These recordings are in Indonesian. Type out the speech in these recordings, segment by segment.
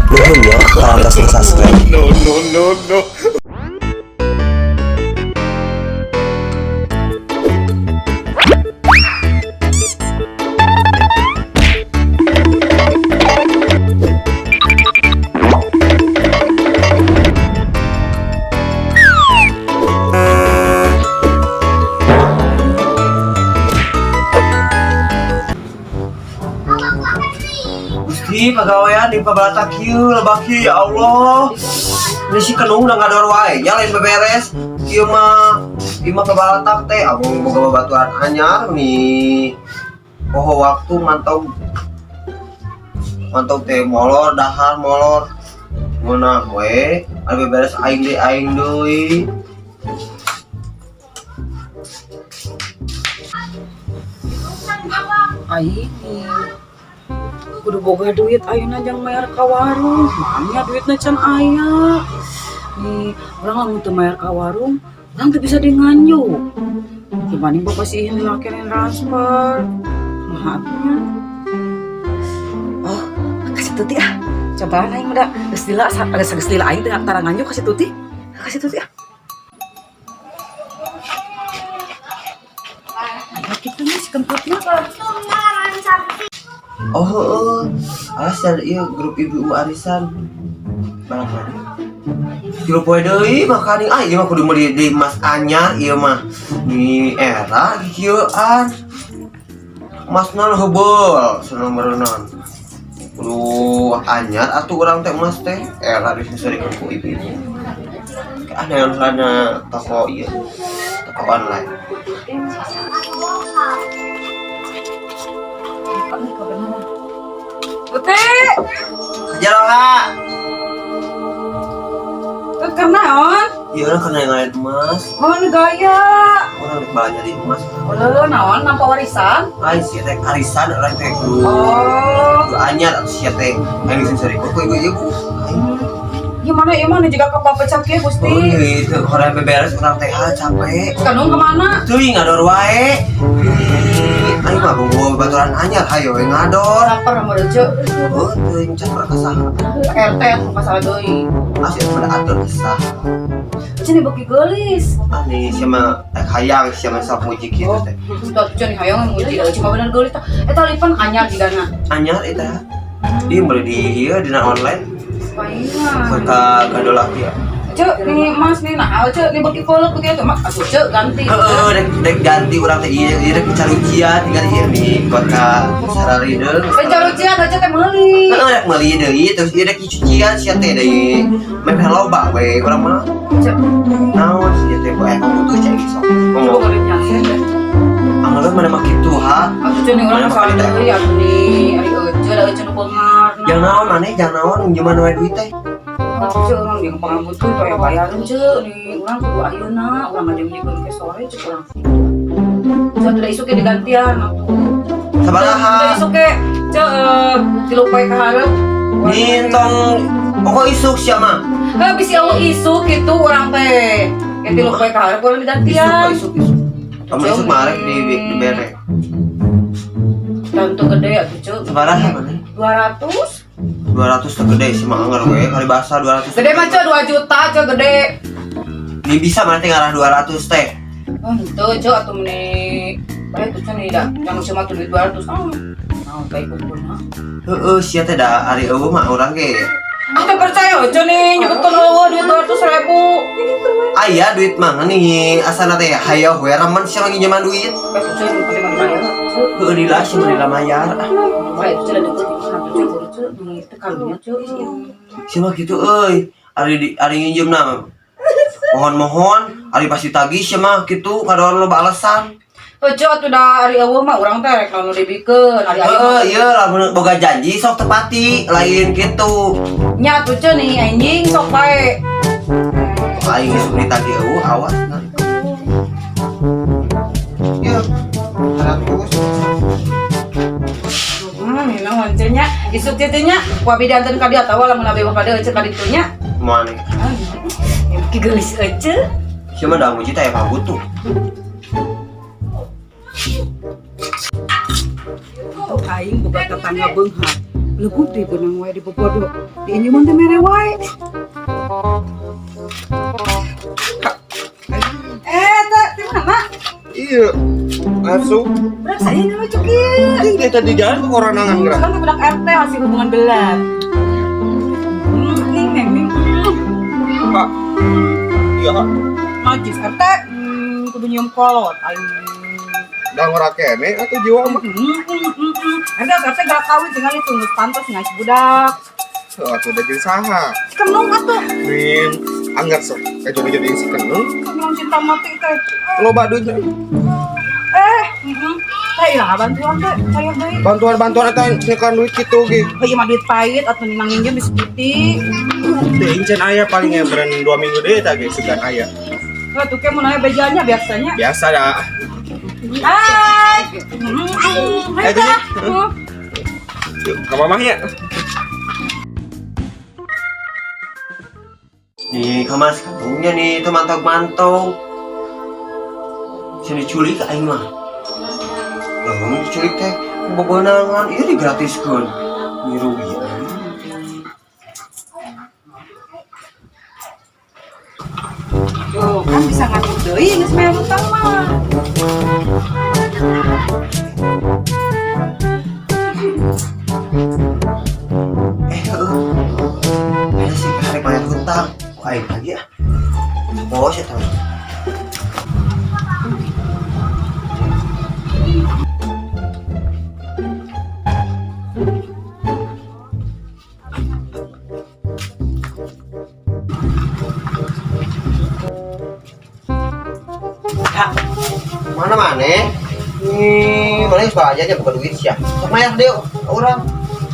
Nuhun ya, atas subscribe. No. Gusti pegawaian di pabalatak ieu lebaki ya Allah. Ini si kenung udah ngador wae, nya lain beberes. Ieu mah pabalatak teh abang boga babaturan anyar nih. Poho waktu mantau teh molor dahar molor. Mana we, anu beberes aing deui. Aing kudu boga duit ayeuna jang mayar ka warung. Mangnya duitna can aya. Nih, urang lamun teu mayar ka warung, urang teu bisa dinganju. Dibanding bapak sihin laki transfer. Maafnya. Oh, kasih Tuti ah. Cobaan aing udah geus lila geus lila aing teh antara nganju kasih Tuti. Kasih Tuti ah. Nah, kitu nih si kentutnya. Alas ieu grup ibu arisan. Barang kilo poe deui makaning ieu mah kudu meuli di emas anyar ieu mah. Di era di kieuan. Emasna heubeul cenah meureunnan. Kudu anyar atuh urang teh emas teh era disesurikeun ku ibu-ibu. Ada yang toko ieu. Toko online. Putih, Jalola. naon? Ieu urang kana ngalain emas. Mohon gaya. Urang rek balanya di emas. Naon nampa warisan? Lain sia teh arisan urang teh kudu Oh, anyar atuh sia teh. Aing disesurikeun ku ibu-ibu. gimana juga ke papecak ya Gusti? Oh gitu, orang beberes orang teh capek. Kanung kemana? Tuh ngador wae. Ayo mah bawa baturan anyar, hayo ngador. Lapar sama Dejo. Oh, tuh can perkasaha. RT masalah doi. Masih pada atur kisah. Cini beki gelis. Ani siapa hayang siapa sok muji kitu teh. Sudah cini hayang muji deui cuma bener gelis tah. Eta lipan anyar digana. Anyar eta. Ieu boleh di ieu dina online. Paingan. Maka gadol laki ya. Cek nih Mas nih nah cek nih beki peuleuh begitu mak atuh cek ganti. Dek ganti urang teh ieu dek carucian tinggal ieu di kota Sararideung. Pencarucian aja teh meuli. Dek meuli deui terus ieu dek cucian sia teh deui. Meh loba we urang mah. Cek Naon sia teh bae kamu tuh cai sok. coba boleh nyasen deh. Anggeuleuh mana make kitu ha. Atuh cek nih urang salah deui atuh nih ari euceul da euceul beungar. Jangan naon maneh jangan naon gimana wae duit teh. Cek urang jeung pangabut tuh aya bayaran cek nih urang kudu ayeuna urang ngajeng dikeun ke sore cek urang. Cek teh isuk digantian atuh. Sabaraha? Teh isuk ke cek 3 poe ka hareup. Nintong pokok isuk sia mah. Bisi eueuh isuk kitu urang teh. Ke 3 poe ka hareup urang digantian. Isuk. Kamu isuk marek di bere. Tentu gede atuh cek. Sabaraha maneh? 200. 200 teh gede sih mah anggar we kali bahasa 200. Gede mah cek 2 juta cek gede. Ini bisa maneh teh ngarah 200 teh. Oh, henteu cek atuh meni bae tuh cenah da. Jangan cuma tuh duit 200. Naon bae kumpulna. Heeh, sia teh da ari eueuh mah urang ge. Aku percaya aja nih nyebutin eueuh duit 200.000. Aya duit mah nih asana teh hayo we ramen sia lagi nyaman duit. Bae tuh cenah pake bayar. Heuh lila sia bari mayar. Bae tuh cenah deket satu cek baru cek nih tekalunya cek. Sia mah kitu euy. Ari nginjeumna mohon ari pasti tagih sia mah kitu kadon loba alasan. Cek atuh da ari eueuh mah urang teh rek nu dibikeun ari aya. Ieu lamun boga janji sok tepati lain kitu. Nya tuh cenah nih anjing sok bae. Aing geus ditagih eueuh awas. Ieu 100. Ini naon cenah isuk teh nya wabi dianteun ka dia tawa lamun abi ka dieu cek ka ditu nya. Moal nih. Ki geulis euceul. Sia mah da muji teh pabutuh. Aing boga tetangga beunghar Legut di benang wae di bobodo. Di injuman teh mere wae. Teh mana? Iya. Masuk. Berak saya nama cukir. Ini tadi jalan ke koranangan gerak. Kan budak RT hasil hubungan gelap. Ning. Kak. Iya, Kak. Najis RT. Kudu nyium kolot. Ayo. Da ngorakene atuh jiwa mah. Ada RT gak kawin dengan itu ngus pantas ngasih budak. Atuh udah jadi saha. Kenung atuh. Min, anggar sok. Jadi si kenung. Kenung cinta mati teh. Loba duitnya. Teh ilah bantuan teh. Saya deui. Bantuan eta nyekan duit kitu ge. Heuh mah duit pahit atuh nimang nginjem di segitu. Teh incen aya paling beran 2 minggu deui eta ge segan aya. Tuh ke mun aya bejanya biasanya. Biasa dah. Hai. Ayo tuh, yuk ke mamahnya. Nih kamas katungnya nih itu mantau-mantau. Sini culik aing mah. Lamun diculik teh bogonangan ieu digratiskeun. Mirugi. Tuh, kan bisa ngatur deui geus bayar utang mah. Ada sih karek bayar hutang. Wah, aing lagi ah. Bos ya tahu. Mana mana aja bukan duit sih ya. Sok mayar deh orang.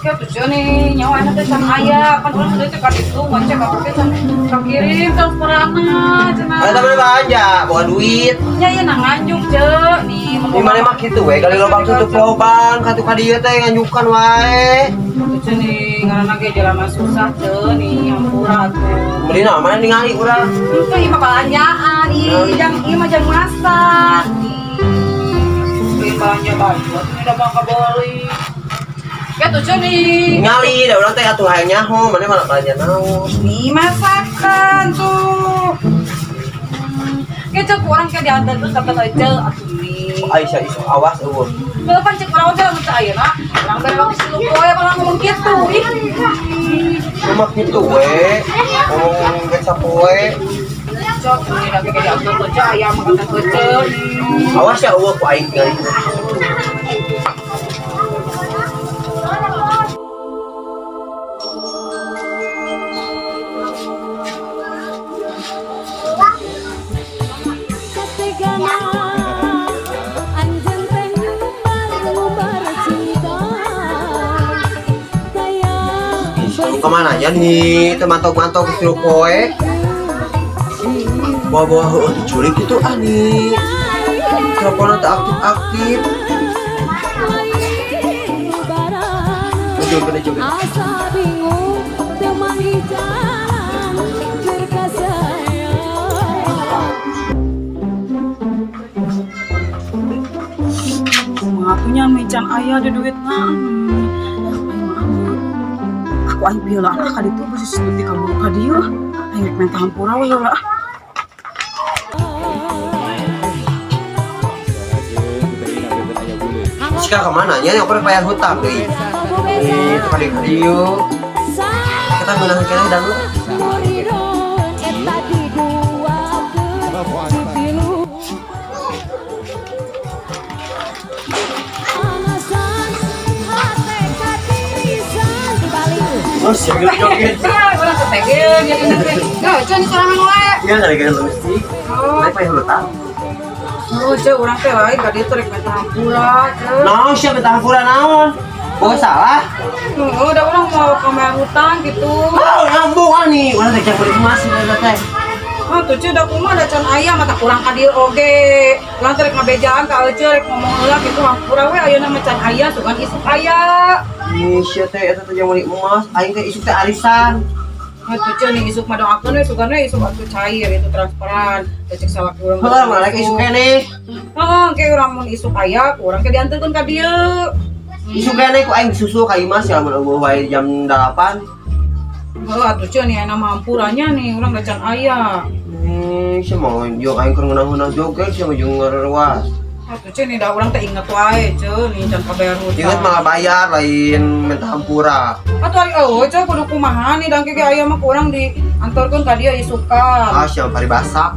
Ya tuh nih nyawa anak teh can aya kan urang teh ka ditu ngecek ka teh can kirim transferana cenah. Ada temen belanja bawa duit. Nya ieu nang nganjuk ceuk nih. Di mana mah kitu we kali lobang tutup lobang katu ka dieu teh nganjukan wae. Tuh nih ngaranna ge jelema susah ceuk nih hampura tuh. Beli mana ningali urang. Itu ieu mah belanjaan ieu mah jang masak. Beli belanja baju atuh da mah kabeli. Ya tuh nih. Ngali da urang teh atuh hayang nyaho mana malah belanja naon. Nih masakan tuh. Kecil kurang kayak diantar terus kata aja atuh nih. Aisyah isu awas eueuh. Kalau pancet orang aja nggak saya nak. Orang dari waktu silu boy orang ngomong gitu. Cuma kitu we. Ngomong geus sapoe. Cok nih lagi kayak diantar aja ayam makan kecil. Awas ya eueuh ku aing tinggal. Kemana aja nih teman-teman ke siru poe bawa-bawa heueuh diculik itu ani teleponnya tak aktif-aktif juga Ngakunya mecan ayah ada duit nah. Aku aing pieu lah kali itu bisi seperti kamu ka dieu. Aing rek minta hampura we lah. Sika kemana nya yang pernah bayar hutang deui. Tadi ka dieu. Kita ngeunang keneh dan lu. Oh, siapa joget? Orang ketegel jadi nanti. Nah, cuy sorangan wae. Iya, dari kan logistik. Naik bayar hutang. Oh, cuy urang teh lain ka dieu teh rek minta hampura, cuy. Naon sia minta hampura naon? Boga salah. Udah orang mau kamera hutang gitu. Oh, nyambung ani. Urang teh beli emas eta teh. Ah, tuh cuy da kumaha da can aya mata kurang ka dieu oge. Urang teh rek ngabejaan ka eueuh rek ngomong heula gitu hampura we ayeuna mah can aya sugan isuk aya. Indonesia teh eta teh beli emas, aing teh isuk teh arisan. Nah, tuh cuy nih isuk mah doakeun we sugan we isuk atuh cair itu transparan. Cek salak urang. Heula malah isuk keneh. Heeh, ge urang mun isuk aya, urang ke dianterkeun ka dieu. Isu kene ku aing susu ka Imas ya mun eueuh wae jam 8. Heuh atuh ceun nih aya mampuranya nih urang da can aya. Semua yo aing keur ngeunah-ngeunah joget sama jeung ngarewas. Atuh ceun nih da urang teh inget wae ceun nih can kabayar hutang. Ingat malah bayar lain minta hampura. Atuh ari eueuh ceun kudu kumaha nih dangke ge aya mah urang diantorkeun ka dieu isukan. Ah siapa paribasa.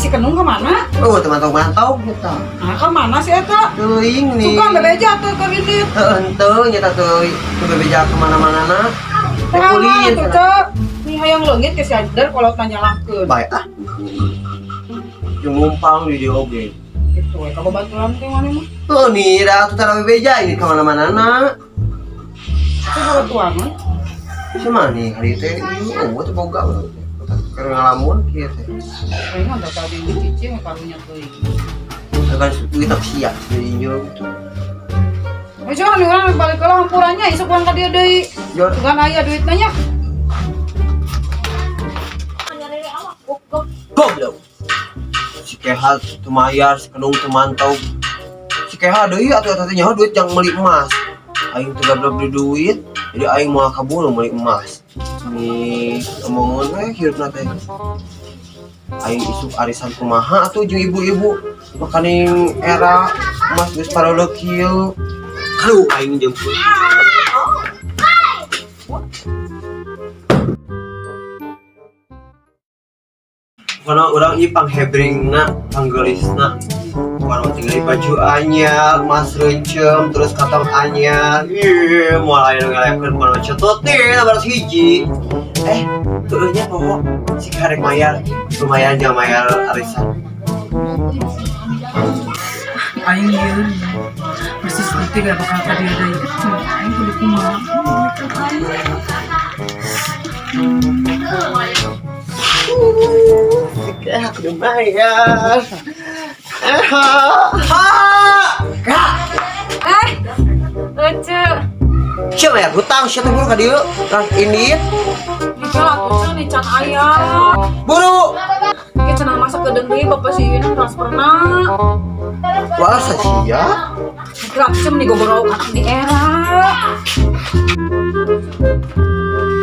Si Kenung ke mana? Oh mantau kita. Ah ke mana sih eta? Teuing nih. Suka bebeja tuh ke ini. Henteu nya teh teuing bebeja kemana-mana. Kuliah tuh cek. Nih hayang leungit ke si Ajdar kalau tanya lakeun. Baik ah. Jeung ngumpang di dieu oge. Gitu we ka babaturan teh mana mah? Tuh nih dah tuh tara bebeja ini kemana-mana na. Itu babaturan mah. Cuma nih hari teh ieu teh boga. Keur ngalamun kieu teh. Aing mah da tadi dicicing karunya teuing. Kan duit tak sia jadi nyo gitu. Oh jangan urang balik ke hampurannya isuk urang ka dieu deui. Bukan aya duitna nya. Goblok. Si Kehal teu mayar, si Kenung teu mantau. Si Kehal deui atuh nyaho duit jang meuli emas. Aing teu gablok beli duit, jadi aing moal kabur meuli emas. Nih omongan we hirupna teh. Aing isuk arisan kumaha atuh jeung ibu-ibu makaning era emas geus parolog kieu. Aduh aing jemput. Karena orang ini panghebringna, panggelisna. Orang tinggal baju anyar, emas rencem, terus katong anyar. Ih, mulai ngelepkeun mana cetot teh baru hiji. Turunnya poho si karek mayar, lumayan jangan mayar arisan. Aing ieu persis nanti gak bakal ka dieu deui. Aing kudu kumaha? Kak, lumayan. Kak. Ece. Siapa ya hutang? Siapa buru ka dieu? Kang ini. Nikah atuh nih can aya. Buru. Ge cenah masak ke deui bapak si Yun transferna. Wah, sia. Gracem nih gogoro anak di era.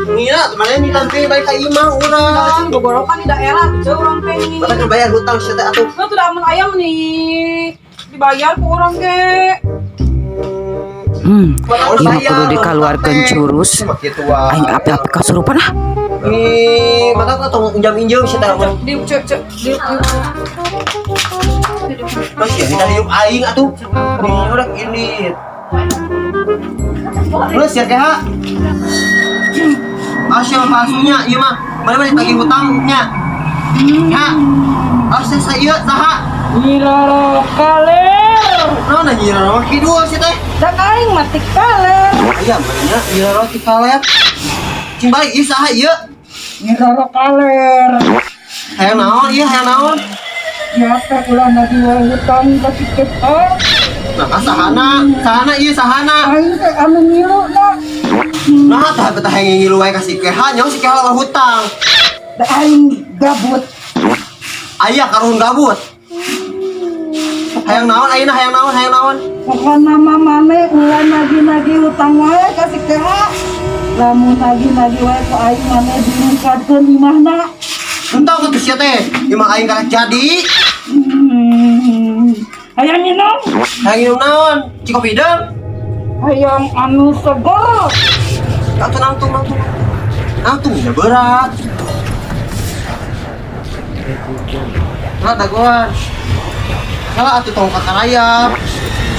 Mira, temannya nih nanti baik ka imah urang. Gracem gogoro kan di daerah tuh urang teh nih. Bata bayar hutang sia teh atuh. Nah, tuh da amun ayam nih. Dibayar ku urang ge. Ieu kudu dikaluarkeun curus. Aing ape-ape kasurupan ah. Ih, mata tong injam-injam sia teh. Diuk cek diuk. Masih kita diuk aing atuh. Nih udah ini. Terus ya kah? Asyik palsunya ieu mah. Mana ditagih hutangnya. Ya. Harusnya saya saha? Nyiroro kaler. Naon nyiroro kidul sih teh? Da aing mati kaler. Aya mana nyiroro ti kalet. Cing balik ieu saha ieu? Nyiroro kaler. Hayang naon ieu hayang naon? Ya teh ulah nagih wae hutang ka tiket oh. Nah, sahana ieu sahana. Aing teh anu ngilu da. Nah, tah betah hayang ngilu wae ka si Keha, nyaho si Keha lawan hutang. Da aing gabut. Aya karun gabut. Hayang naon ayeuna hayang naon? Pokona mah mane ulah nagih-nagih hutang wae ka si Keha. Lamun nagih-nagih wae ka aing mane dilungkadkeun imahna. Entah ke sia teh, imah aing karek jadi. Hayang minum? Hayang minum naon? Cikopi deung. Hayang anu seger. Atuh nangtung. Nangtung udah berat. Nah, dagoan. Salah atuh tong kakarayap.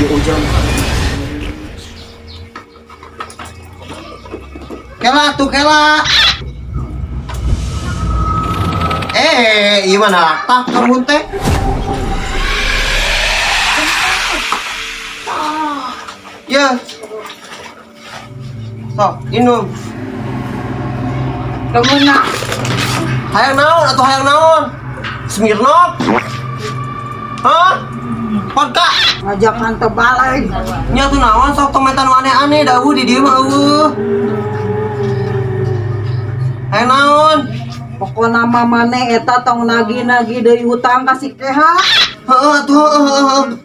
Di ujang. Kela. Gimana latah kamu teh? Ya. Sok, minum. Kemenang. Hayang naon? Smirnoff. Hah? Vodka. Ngajak mantep balai. Nya tuh naon sok tometan aneh-aneh dawu di dieu mah eueuh. Hayang naon? Pokona mah maneh eta tong nagih-nagih deui hutang ka si Keha. Heeh atuh.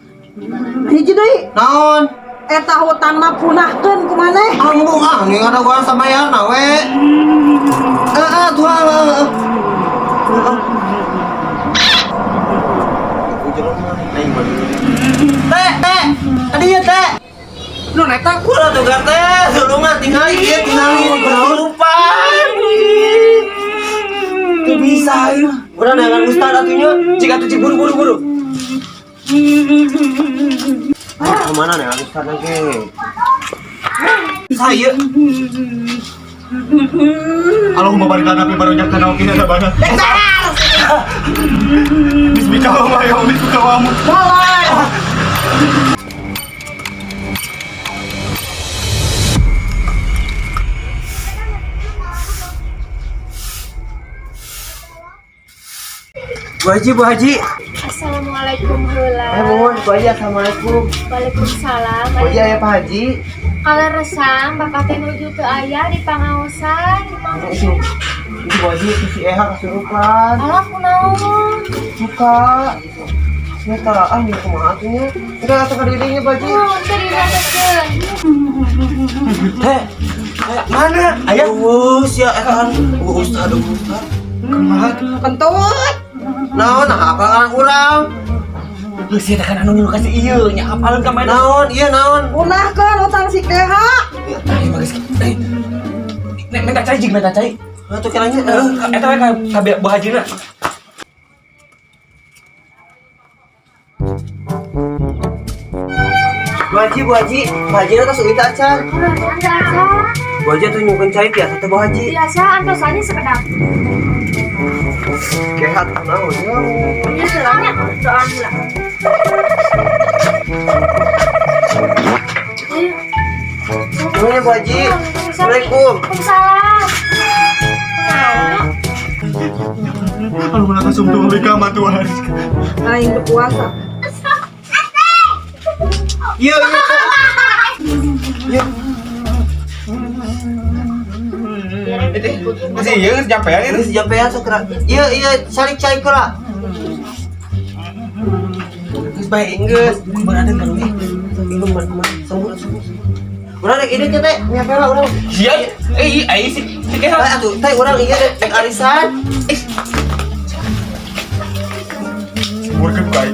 Hiji deui. Naon? eta hutan mah punahkeun ku maneh. Ambung nih ada gua sabayar na we. Tuh. Teh, tadi ya teh. Nu eta Udah tuh teh, lu mah tinggal kesurupan. Tuh bisa ya. Udah dengan Ustaz atunya, jika tuh buru. Kemana nih Ustaz lagi? Saya. Allahumma barik lana fi barakatihi wa qina adzabannar. Bismillah ya bismillah. Bu Haji. Assalamualaikum heula. Mohon Bu Haji, assalamualaikum. Waalaikumsalam. Bu Haji aya Pak Haji. Kalau resam bapak teh nuju ke ayah di pangaosan. Itu Bu Haji si Eha kesurupan. Alah kunaon? Suka. Nyata nih kumaha atunya. Enggak atuh ka dirinya Bu Haji. Oh, tadi rasakeun. Mana? Aya Uus ya eta Uus aduh Ustaz. Kumaha? kentut. Naon apa urang? Geus eta kan anu kasih ieu nya apalkeun ka mana? Naon? Iya naon? Punahkeun hutang si Keha. Ai mah geus. Nek cai jig meta cai. Atuh kiranya Eta we ka Bu Hajina. Bu Haji eta suit acan. Bu Haji tuh nyukeun cai biasa teh Bu Haji. Biasa antosannya sekedap. Kehat naon ya? Ini selanya doan heula. Nuhun ya Bu Haji. Assalamualaikum. Waalaikumsalam. Allahumma laka sumtu wa bika ma Tuhan. Aing berpuasa. Iya. Masih ieu geus nyampean Ini sejampean sakra. Iya, saling cai kala. Geus bae geus. Beraden kan we. Minum man. Sambut. Urang rek ide teh nyampe lah urang. Sia ai si Bae atuh, teh urang ieu rek arisan. Murkeun bae.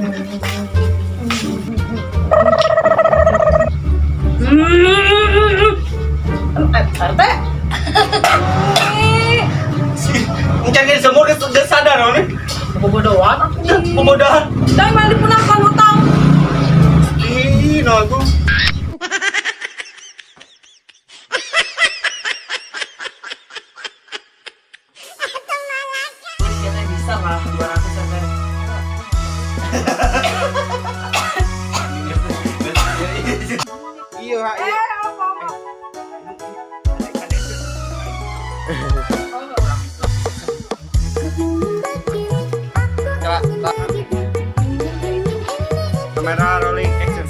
RT. Encan ge semua geus sadar we. Bobodohan atuh. Bobodahan. Dai mah dipunahkeun hutang. Ih, nah tuh. Bisa malah 200 sampai. Iya, iya. Kamera rolling action.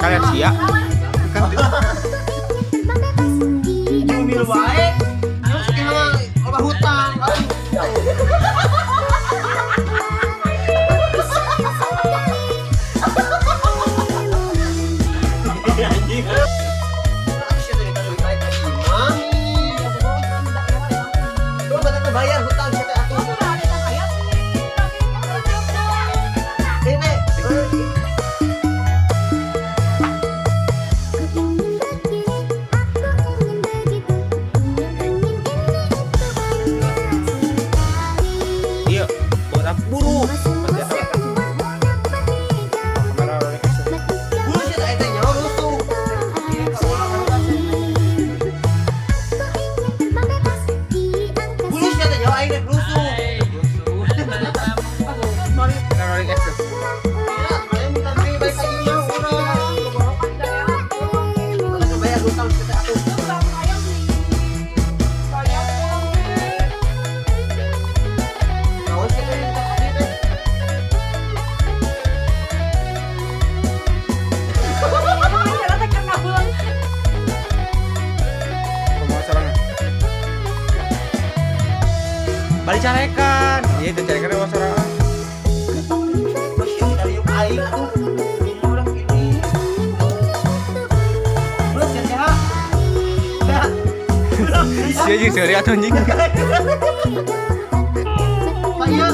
Kalian siap? Minum bae. Loba hutang. Bayar hutang kita atuh. Ini. Iya, buat buru. Kamera rolling action. Bulu sih tak tanya rusuh. Bulu sih tanya aing rek rusuh. Kamera rolling action. Ya, kalian minta beli baik lagi mah urang. Bayar hutang kita atuh. Naon sih teh? Iya, sorry atuh anjing. Pak, iya.